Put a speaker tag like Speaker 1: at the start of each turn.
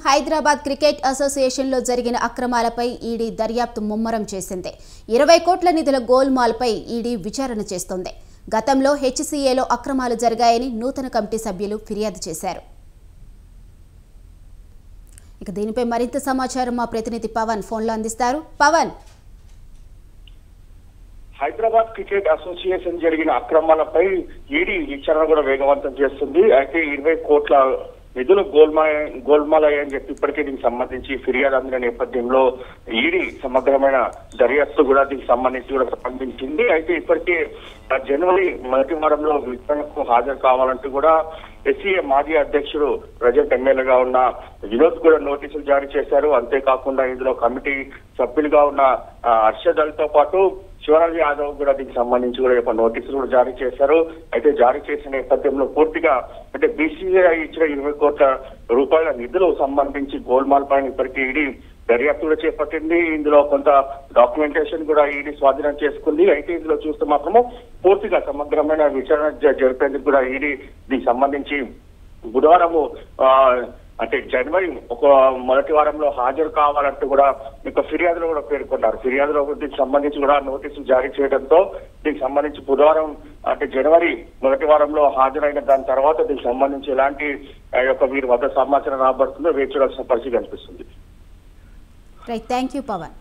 Speaker 1: Hyderabad cricket అసోసియేషన్లో జరిగిన అక్రమాలపై ED దర్యాప్తు ముమ్మరం చేసింది. 20 కోట్ల నిధుల గోల్మాల్పై ఈడీ విచారణ చేస్తోంది. గతంలో హెచ్సీఏలో అక్రమాలు జరిగాయని నూతన కమిటీ సభ్యులు ఫిర్యాదు చేశారు. ఇక దీనిపై మరింత సమాచారం మా ప్రతినిధి పవన్ ఫోన్లో అందిస్తారు. పవన్,
Speaker 2: హైదరాబాద్ క్రికెట్ అసోసియేషన్ జరిగిన అక్రమాలపై ఈడీ విచారణ కూడా వేగవంతం చేస్తుంది. అయితే 20 కోట్ల నిధులు గోల్మాలయ్యని చెప్పి ఇప్పటికే దీనికి సంబంధించి ఫిర్యాదు అందిన నేపథ్యంలో ఈడీ సమగ్రమైన దర్యాప్తు కూడా దీనికి సంబంధించి కూడా స్పందించింది. అయితే ఇప్పటికే జనవరి మొదటి వారంలో విచారణకు హాజరు కావాలంటూ కూడా ఎస్సీఏ మాజీ అధ్యక్షుడు ప్రజెంట్ ఎమ్మెల్యేగా ఉన్న వినోద్ కూడా నోటీసులు జారీ చేశారు. అంతేకాకుండా ఇందులో కమిటీ సభ్యులుగా ఉన్న హర్షద్ అలీతో పాటు శివరాజ్ యాదవ్ కూడా దీనికి సంబంధించి కూడా నోటీసులు కూడా జారీ చేశారు. అయితే జారీ చేసిన నేపథ్యంలో పూర్తిగా అంటే బీసీఐ ఇచ్చిన 20 కోట్ల రూపాయల నిధులు సంబంధించి గోల్మాల్ పైన ఇప్పటికీ ఈడీ దర్యాప్తు కూడా చేపట్టింది. ఇందులో కొంత డాక్యుమెంటేషన్ కూడా ఈడీ స్వాధీనం చేసుకుంది. అయితే ఇందులో చూస్తే మాత్రము పూర్తిగా సమగ్రమైన విచారణ జరిపేందుకు కూడా ఈడీ దీనికి సంబంధించి బుధవారము అంటే జనవరి మొదటి వారంలో హాజరు కావాలంటూ కూడా ఇంకా ఫిర్యాదులో కూడా పేర్కొన్నారు. ఫిర్యాదులో దీనికి సంబంధించి కూడా నోటీసులు జారీ చేయడంతో దీనికి సంబంధించి బుధవారం అంటే జనవరి మొదటి వారంలో హాజరైన దాని తర్వాత దీనికి సంబంధించి ఎలాంటి వీరి వద్ద సమాచారం రాబడుతుందో వేచి చూడాల్సిన పరిస్థితి కనిపిస్తుంది.
Speaker 1: Right, thank you Pawan.